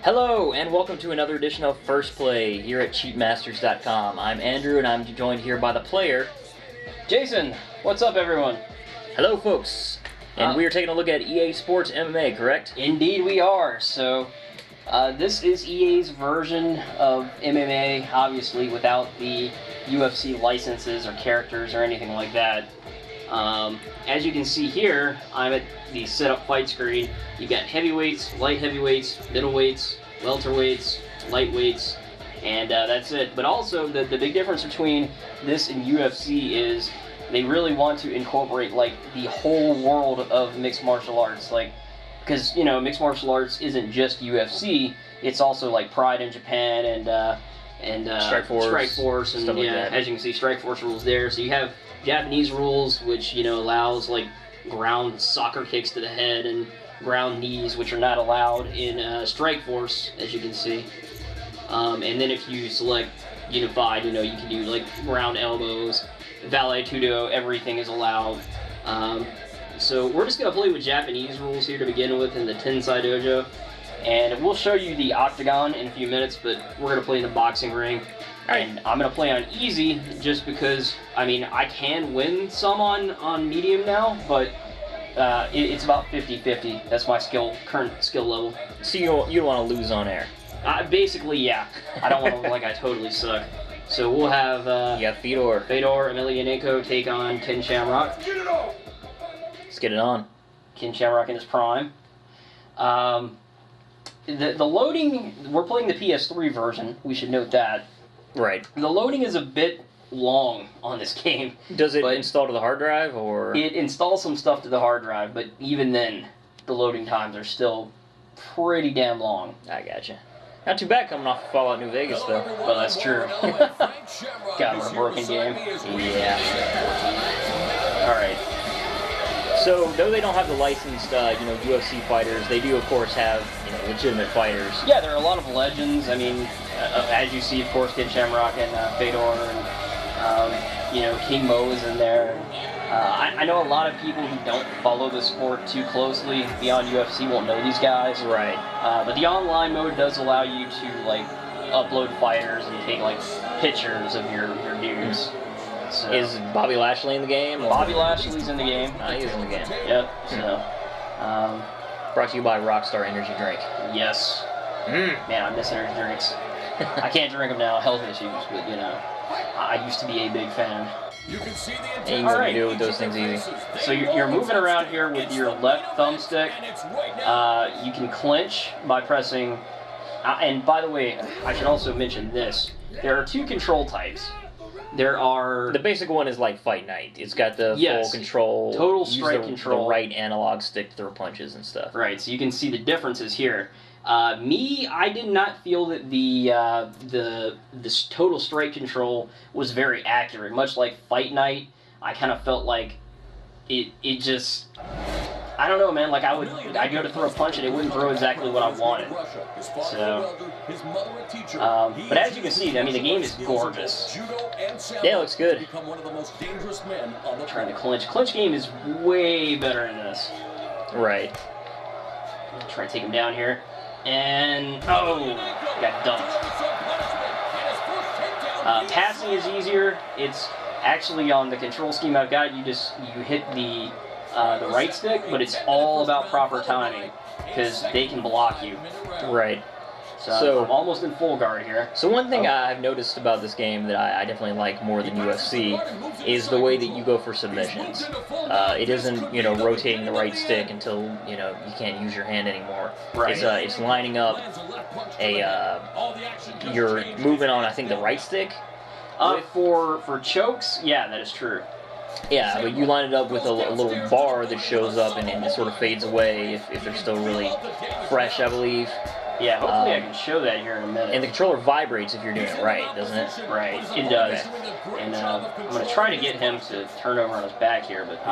Hello, and welcome to another edition of First Play here at CheatMasters.com. I'm Andrew, and I'm joined here by the player, Jason. What's up, everyone? Hello, folks. And we are taking a look at EA Sports MMA, correct? Indeed we are. So, this is EA's version of MMA, obviously, without the UFC licenses or characters or anything like that. As you can see here, I'm at the setup fight screen. You've got heavyweights, light heavyweights, middleweights, welterweights, lightweights, and that's it. But also, the big difference between this and UFC is they really want to incorporate, like, the whole world of mixed martial arts. Like, because, you know, mixed martial arts isn't just UFC, it's also, like, Pride in Japan and Strikeforce, and, like yeah, that. as you can see, Strikeforce rules there. So you have Japanese rules, which, you know, allows, like, ground soccer kicks to the head and ground knees, which are not allowed in Strikeforce, as you can see. And then if you select Unified, you know, you can do, like, ground elbows, Vale Tudo, everything is allowed. So we're just going to play with Japanese rules here to begin with in the Tensai Dojo. And we'll show you the octagon in a few minutes, but we're going to play in the boxing ring. And I'm going to play on easy just because, I mean, I can win some on medium now, but it's about 50-50. That's my current skill level. So you don't want to lose on air? Basically, yeah. I don't want to look like I totally suck. So we'll have you got Fedor Emelianenko take on Ken Shamrock. Let's get it on. Ken Shamrock in his prime. The loading, we're playing the PS3 version, we should note that. Right. The loading is a bit long on this game. Does it install to the hard drive, or? It installs some stuff to the hard drive, but even then, the loading times are still pretty damn long. I gotcha. Not too bad coming off Fallout New Vegas, though. Well, that's true. God, what a broken game. Yeah. Alright. So, though they don't have the licensed, UFC fighters, they do, of course, have, legitimate fighters. Yeah, there are a lot of legends. I mean, as you see, of course, Ken Shamrock and Fedor, and, King Mo is in there. I know a lot of people who don't follow the sport too closely beyond UFC won't know these guys. Right. But the online mode does allow you to, like, upload fighters and take, like, pictures of your dudes. So, is Bobby Lashley in the game? Or? Bobby Lashley's in the game. He's in the game. Yep. So, brought to you by Rockstar Energy Drink. Yes. Man, I miss energy drinks. I can't drink them now, health issues, but I used to be a big fan. You can do with those things easy. So you're moving around here with your left thumbstick. You can clinch by pressing. And by the way, I should also mention this: there are two control types. There are... The basic one is like Fight Night. It's got the full control. Total strike control. The right analog stick to throw punches and stuff. Right, so you can see the differences here. I did not feel that this total strike control was very accurate. Much like Fight Night, I kind of felt like it just... I don't know, man. Like, I'd go to throw a punch and it wouldn't throw exactly what I wanted. So, but as you can see, I mean, the game is gorgeous. Yeah, it looks good. Trying to clinch. Clinch game is way better than this. Right. Try to take him down here. And, oh, got dumped. Passing is easier. It's actually on the control scheme I've got, you hit the right stick, but it's all about proper timing, because they can block you. Right. So I'm almost in full guard here. So one thing I've noticed about this game that I definitely like more than UFC is the way that you go for submissions. It isn't, rotating the right stick until, you can't use your hand anymore. Right. It's lining up you're moving on, I think, the right stick. For chokes, yeah, that is true. Yeah, but you line it up with a little bar that shows up and it sort of fades away if they're still really fresh, I believe. Yeah, hopefully I can show that here in a minute. And the controller vibrates if you're doing it right, doesn't it? Right, it does. Okay. And I'm going to try to get him to turn over on his back here, but he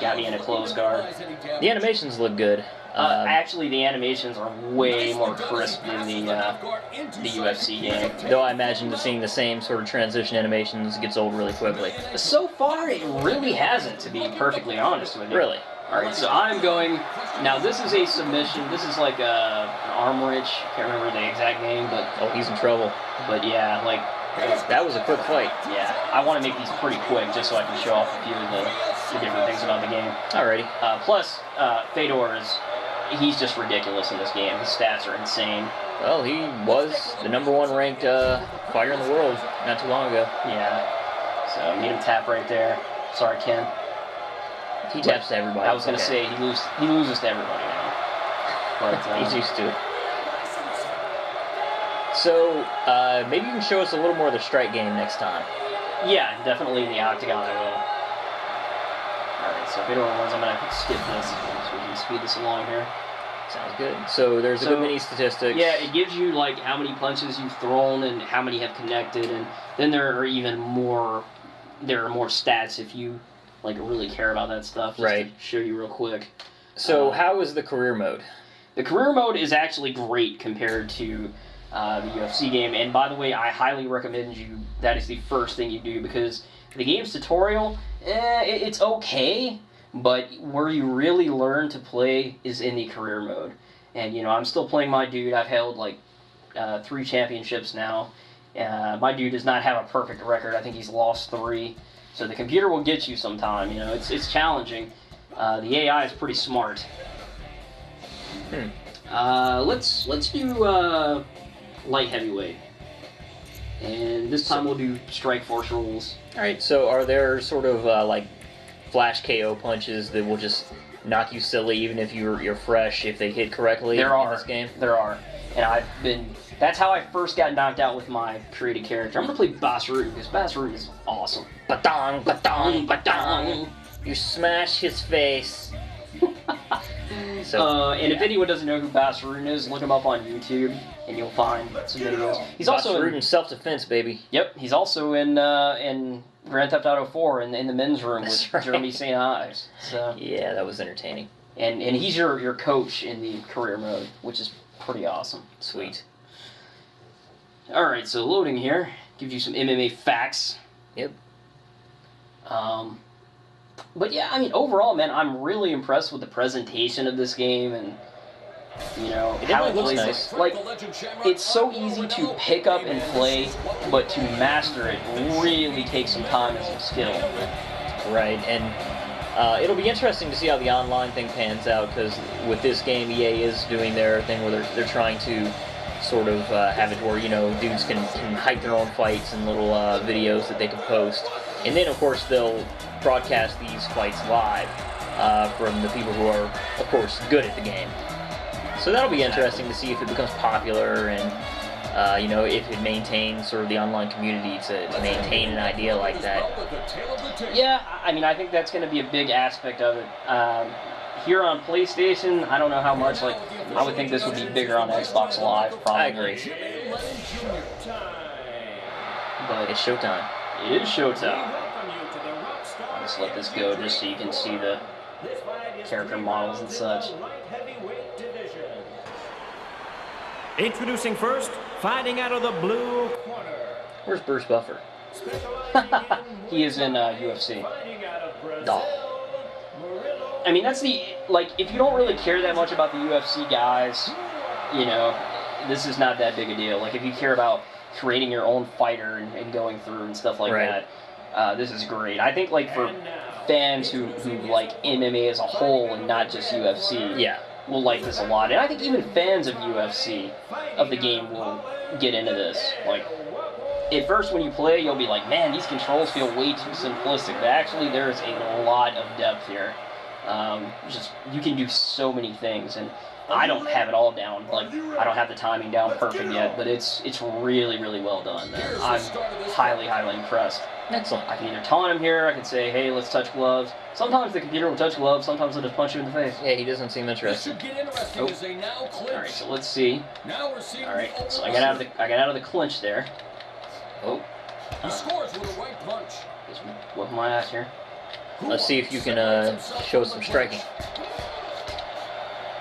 got me in a closed guard. The animations look good. Actually, the animations are way more crisp than the UFC game. Though I imagine that seeing the same sort of transition animations gets old really quickly. So far, it really hasn't, to be perfectly honest with you. Really? Alright, so I'm going... Now, this is a submission. This is like an arm wrench. Can't remember the exact name, but... Oh, he's in trouble. But yeah, like... That was a quick fight. Yeah, I want to make these pretty quick just so I can show off a few of the different things about the game. Alrighty. Plus, Fedor is... He's just ridiculous in this game. His stats are insane. Well, he was the #1 ranked fighter in the world not too long ago. Yeah. So, need him tap right there. Sorry, Ken. He taps to everybody. I was going to say, he loses to everybody now. But, he's used to it. So, maybe you can show us a little more of the strike game next time. Yeah, definitely in the octagon I will. Alright, so Fedor wins. I'm going to skip this so we can speed this along here. Sounds good. So there's a good many statistics. Yeah, it gives you like how many punches you've thrown and how many have connected, and then there are even more. There are more stats if you like really care about that stuff. Just right. To show you real quick. So how is the career mode? The career mode is actually great compared to the UFC game, and by the way, I highly recommend you. That is the first thing you do because the game's tutorial, it's okay. But where you really learn to play is in the career mode. And, you know, I'm still playing my dude. I've held, like, 3 championships now. My dude does not have a perfect record. I think he's lost 3. So the computer will get you sometime, you know. It's challenging. The AI is pretty smart. Let's do light heavyweight. And this time we'll do Strike Force rules. Alright, so are there sort of, like, flash KO punches that will just knock you silly even if you're fresh if they hit correctly in this game? There are. And that's how I first got knocked out with my created character. I'm going to play Boss Root because Boss Root is awesome. Batong, batong, batong. You smash his face. And if anyone doesn't know who Boss Root is, look him up on YouTube and you'll find some videos. He's also in self-defense, baby. Yep, he's also in Grand Theft Auto 4 in the men's room with Jeremy St. Ives. So yeah, that was entertaining. And he's your coach in the career mode, which is pretty awesome. Sweet. Alright, so loading here. Gives you some MMA facts. Yep. But yeah, I mean, overall, man, I'm really impressed with the presentation of this game and, you know, how it plays. Nice. Like, it's so easy to pick up and play, but to master it really takes some time and some skill. Right, and it'll be interesting to see how the online thing pans out, because with this game, EA is doing their thing where they're trying to sort of have it where, you know, dudes can hype their own fights and little videos that they can post. And then, of course, they'll broadcast these fights live from the people who are, of course, good at the game. So that'll be interesting to see if it becomes popular and, you know, if it maintains sort of the online community to maintain an idea like that. Yeah, I mean, I think that's going to be a big aspect of it. Here on PlayStation, I don't know how much, like, I would think this would be bigger on Xbox Live, probably. I agree. But it's showtime. It is showtime. I'll just let this go just so you can see the character models and such. Introducing first, fighting out of the blue corner. Where's Bruce Buffer? He is in UFC. Duh. I mean, that's the, like, if you don't really care that much about the UFC guys, you know, this is not that big a deal. Like, if you care about creating your own fighter and going through and stuff like that, this is great. I think, like, for fans who like MMA as a whole and not just UFC, yeah, will like this a lot. And I think even fans of UFC, of the game, will get into this. Like, at first when you play, you'll be like, man, these controls feel way too simplistic. But actually, there's a lot of depth here. Just, you can do so many things, and I don't have it all down. Like, I don't have the timing down perfect yet, but it's really, really well done. I'm highly, highly impressed. Excellent. I can either taunt him here, I can say, hey, let's touch gloves. Sometimes the computer will touch gloves, sometimes it'll just punch you in the face. Yeah, he doesn't seem interested. Oh. Alright, so let's see. Alright, so I got out of the clinch there. Oh. He scores with a right punch. Just whip my ass here. Let's see if you can show some striking.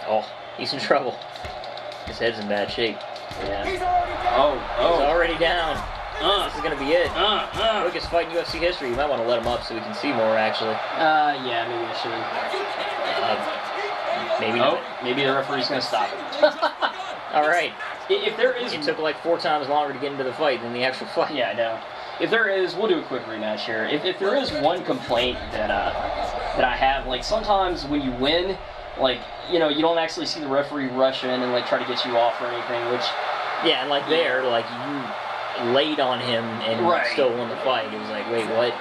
Oh, he's in trouble. His head's in bad shape. Yeah. He's Oh. already down. This is gonna be it. Quickest fight in UFC history. You might want to let him up so we can see more. Actually. Yeah, maybe I should. Maybe. Oh, Not. maybe the referee's gonna stop it. All right. If there is, It took like 4 times longer to get into the fight than the actual fight. yeah, I know. If there is, we'll do a quick rematch here. If there is one complaint that I have, like sometimes when you win, like you don't actually see the referee rush in and like try to get you off or anything, which Yeah, and like there, like you laid on him and still won the fight. It was like, wait, what?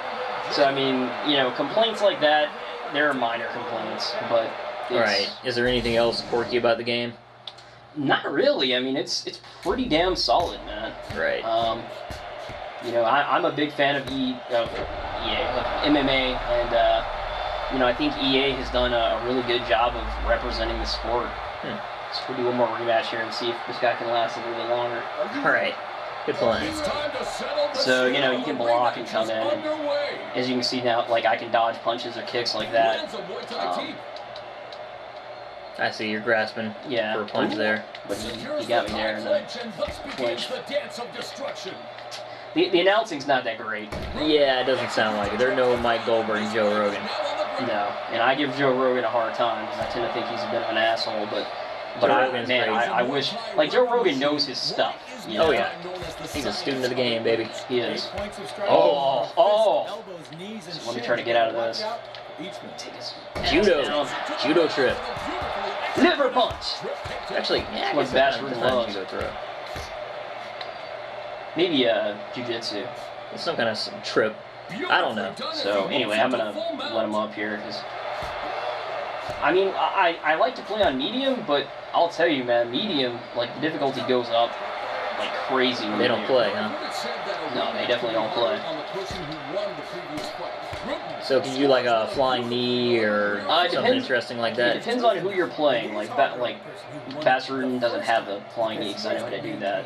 So I mean, complaints like that, they're minor complaints, but Right. Is there anything else quirky about the game? not really. I mean, it's pretty damn solid, man. Right. I'm a big fan of EA, of MMA, and I think EA has done a really good job of representing the sport. So we'll do one more rematch here and see if this guy can last a little bit longer. All right. Good plan. So you can block and come in. And as you can see now, like I can dodge punches or kicks like that. I see you're grasping for a punch there. But he got me there in the clinch. The announcing's not that great. Yeah, it doesn't sound like it. There are no Mike Goldberg and Joe Rogan. No, and I give Joe Rogan a hard time because I tend to think he's a bit of an asshole. But I wish like Joe Rogan knows his stuff. Oh yeah, he's a student of the game, baby. He is. Oh. So let me try to get out of this. Judo trip. Liver punch. Actually, yeah, What Bashford loves. judo throw. Maybe jiu-jitsu. It's some kind of trip. I don't know. So anyway, I'm gonna let him up here because I mean I like to play on medium, but I'll tell you, man, medium like the difficulty goes up like crazy. They don't play, huh? No, they definitely don't play. So can you do like a flying knee or something interesting like It that? depends on who you're playing. Like Bashford doesn't have a flying knee because I know how to do that.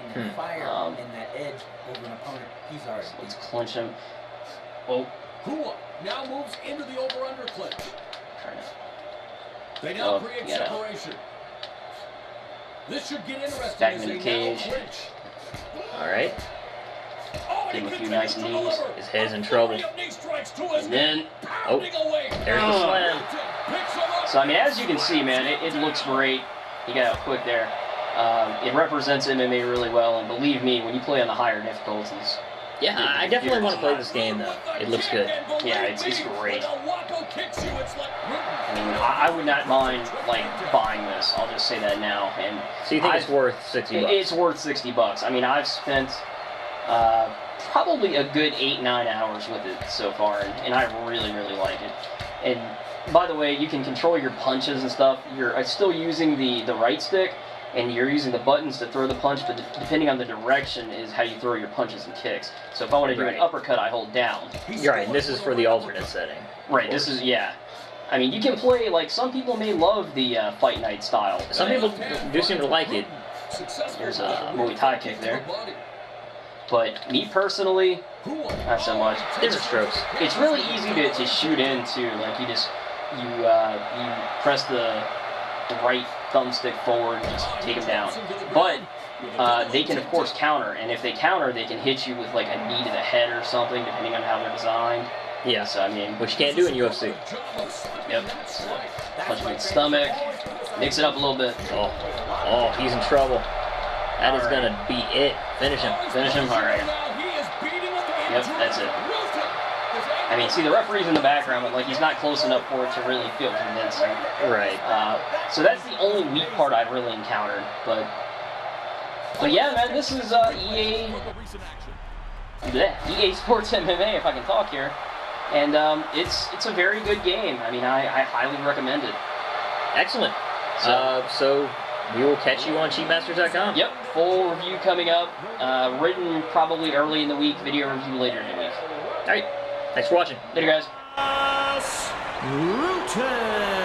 So let's clinch him. Oh. Hua now moves into the over-under clinch. They Oh, now create yeah. separation. This should get interesting. Back as in the they cage. now clinch. All right. Oh, Give him a he few continues nice to knees. deliver. His head's in trouble. Knee strikes to his And then, pounding away. There's the slam. Picks him up. so I mean, as you can see, man, it looks great. He got out quick there. It represents MMA really well, and believe me, when you play on the higher difficulties, Yeah, I definitely want to play this game though. It looks good. yeah, it's great. I mean, I would not mind like buying this. I'll just say that now. And So you think it's worth $60? It's worth $60. I mean, I've spent probably a good 8-9 hours with it so far, and I really like it. And by the way, you can control your punches and stuff. You're still using the right stick, and you're using the buttons to throw the punch, but depending on the direction is how you throw your punches and kicks. So if I want to do an uppercut, I hold down. You're right. And this is for the alternate setting. Right. This is I mean, you can play like some people may love the fight night style. Some people do seem to like it. There's a Muay Thai kick there. But me personally, not so much. Different strokes. It's really easy to shoot into. Like you press the right thumbstick forward and just take them down. But they can of course counter, and if they counter, they can hit you with like a knee to the head or something, depending on how they're designed. Yeah. So I mean, Which you can't do in UFC. yep. Punch him in the stomach. Mix it up a little bit. Oh, he's in trouble. That is gonna be it. Finish him. Finish him. All right. Yep, that's it. I mean, see, the referee's in the background, but like he's not close enough for it to really feel convincing. Right. So that's the only weak part I've really encountered. But yeah, man, this is EA Sports MMA, if I can talk here, and it's a very good game. I mean, I highly recommend it. Excellent. So we will catch you on cheapmasters.com. Yep, full review coming up. Written probably early in the week. Video review later in the week. All right. Thanks for watching. Later, guys. Rutan.